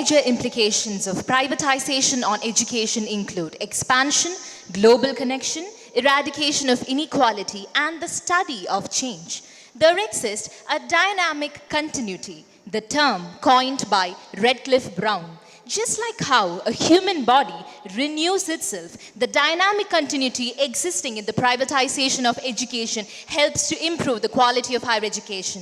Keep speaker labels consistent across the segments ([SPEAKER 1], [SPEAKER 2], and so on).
[SPEAKER 1] major implications of privatization on education include expansion, global connection, eradication of inequality, and the study of change. There exists a dynamic continuity, the term coined by Redcliffe Brown. Just like how a human body renews itself, the dynamic continuity existing in the privatization of education helps to improve the quality of higher education.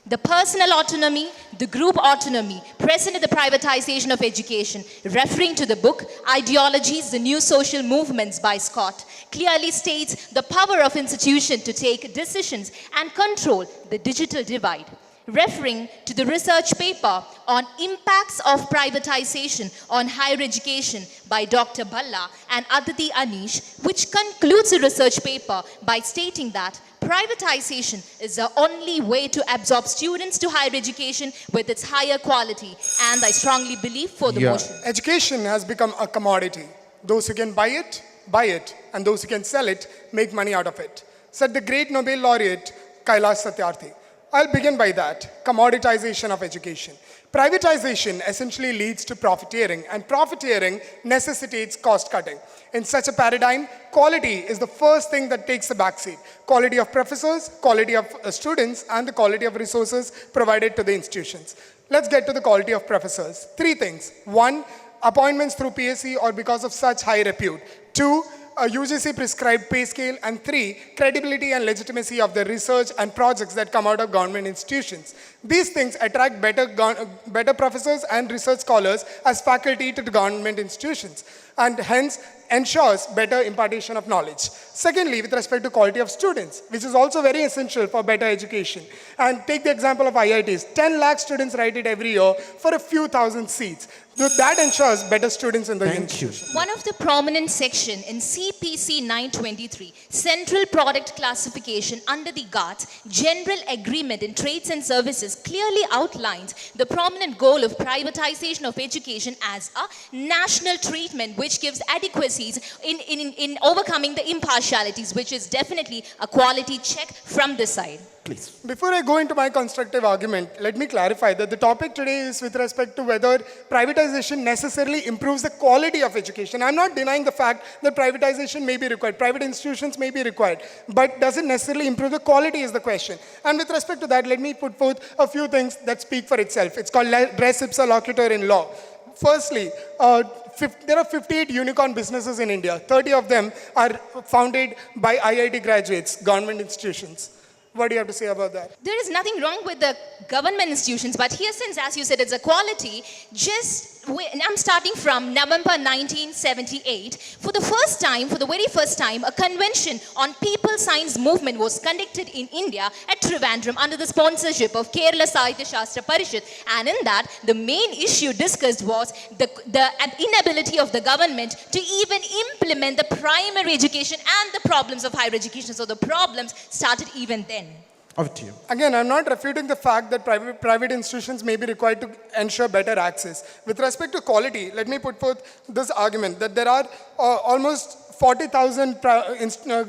[SPEAKER 1] The personal autonomy, the group autonomy present in the privatization of education, referring to the book Ideologies, the New Social Movements by Scott, clearly states the power of institution to take decisions and control the digital divide. Referring to the research paper on impacts of privatization on higher education by Dr. Balla and Aditi Anish, which concludes the research paper by stating that privatization is the only way to absorb students to higher education with its higher quality, and I strongly believe for the motion.
[SPEAKER 2] Education has become a commodity. Those who can buy it, and those who can sell it, make money out of it, said the great Nobel laureate Kailash Satyarthi. I'll begin by that, commoditization of education. Privatization essentially leads to profiteering, and profiteering necessitates cost cutting. In such a paradigm, quality is the first thing that takes a backseat. Quality of professors, quality of students, and the quality of resources provided to the institutions. Let's get to the quality of professors. 3 things. 1, appointments through PSC or because of such high repute. 2, a UGC prescribed pay scale, and 3, credibility and legitimacy of the research and projects that come out of government institutions. These things attract better professors and research scholars as faculty to the government institutions, and hence ensures better impartation of knowledge. Secondly, with respect to quality of students, which is also very essential for better education. And take the example of IITs. 10 lakh students write it every year for a few thousand seats. So that ensures better students in the institution.
[SPEAKER 1] One of the prominent section in CPC 923, Central Product Classification under the GATT, General Agreement in Trades and Services, clearly outlines the prominent goal of privatization of education as a national treatment which gives adequacies in overcoming the impartialities, which is definitely a quality check from this side.
[SPEAKER 2] Please. Before I go into my constructive argument, let me clarify that the topic today is with respect to whether privatization necessarily improves the quality of education. I'm not denying the fact that privatization may be required, private institutions may be required, but does it necessarily improve the quality is the question. And with respect to that, let me put forth a few things that speak for itself. It's called res ipsa loquitur in law. Firstly, there are 58 unicorn businesses in India. 30 of them are founded by IIT graduates, government institutions. What do you have to say about that?
[SPEAKER 1] There is nothing wrong with the government institutions, but here, since, as you said, it's a quality, I'm starting from November 1978. For the very first time, a convention on people science movement was conducted in India at Trivandrum under the sponsorship of Kerala Sahitya Shastra Parishad. And in that, the main issue discussed was the inability of the government to even implement the primary education and the problems of higher education. So the problems started even then.
[SPEAKER 3] Over to you.
[SPEAKER 2] Again, I'm not refuting the fact that private institutions may be required to ensure better access. With respect to quality, let me put forth this argument that there are almost 40,000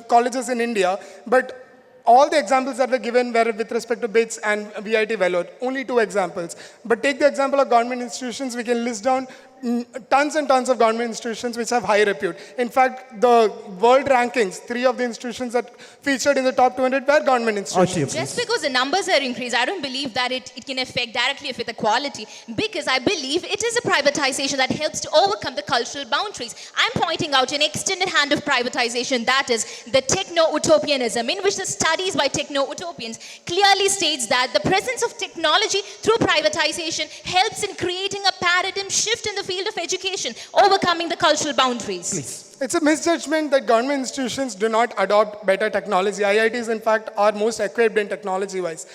[SPEAKER 2] colleges in India, but all the examples that were given were with respect to BITS and VIT Vellore. Only 2 examples. But take the example of government institutions, we can list down tons and tons of government institutions which have high repute. In fact, the world rankings, 3 of the institutions that featured in the top 200 were government institutions.
[SPEAKER 1] Just because the numbers are increased, I don't believe that it can affect directly with the quality, because I believe it is a privatization that helps to overcome the cultural boundaries. I'm pointing out an extended hand of privatization, that is the techno-utopianism, in which the studies by techno-utopians clearly states that the presence of technology through privatization helps in creating a paradigm shift in the field of education, overcoming the cultural boundaries.
[SPEAKER 3] Please.
[SPEAKER 2] It's a misjudgment that government institutions do not adopt better technology. IITs, in fact, are most equipped in technology-wise.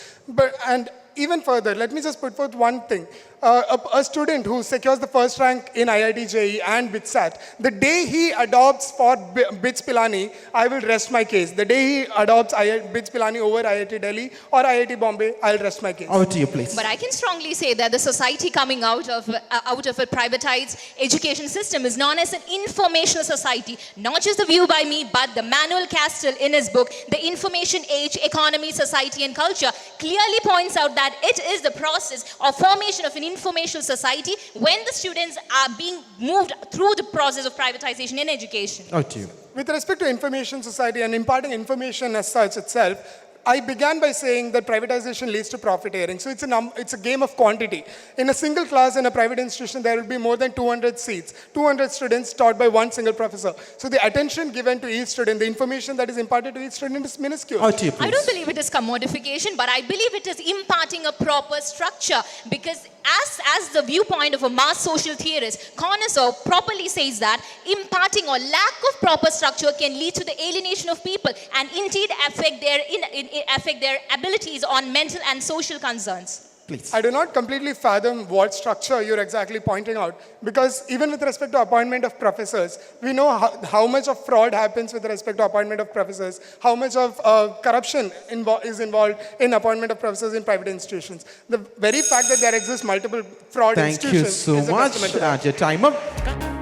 [SPEAKER 2] And even further, let me just put forth one thing. A student who secures the first rank in IIT JEE and BITSAT, the day he adopts for BITS Pilani, I will rest my case. The day he adopts BITS Pilani over IIT Delhi or IIT Bombay, I'll rest my case.
[SPEAKER 3] Over to you, please.
[SPEAKER 1] But I can strongly say that the society coming out of a privatized education system is known as an informational society. Not just the view by me, but the Manuel Castell in his book, The Information Age, Economy, Society and Culture, clearly points out that it is the process of formation of an informational society when the students are being moved through the process of privatization in education.
[SPEAKER 3] Over to you.
[SPEAKER 2] With respect to information society and imparting information as such itself, I began by saying that privatization leads to profiteering. So it's a game of quantity. In a single class in a private institution, there will be more than 200 seats, 200 students taught by one single professor. So the attention given to each student, the information that is imparted to each student is minuscule.
[SPEAKER 3] Over to you,
[SPEAKER 1] I
[SPEAKER 3] please.
[SPEAKER 1] don't believe it is commodification, but I believe it is imparting a proper structure, because as the viewpoint of a mass social theorist, connoisseur properly says that imparting or lack of proper structure can lead to the alienation of people and indeed affect their abilities on mental and social concerns.
[SPEAKER 3] Please.
[SPEAKER 2] I do not completely fathom what structure you're exactly pointing out, because even with respect to appointment of professors, we know how much of fraud happens with respect to appointment of professors, how much of corruption is involved in appointment of professors in private institutions. The very fact that there exist multiple fraud
[SPEAKER 3] Thank you
[SPEAKER 2] institutions
[SPEAKER 3] so
[SPEAKER 2] is a
[SPEAKER 3] much.
[SPEAKER 2] testament to that.
[SPEAKER 3] Your time up.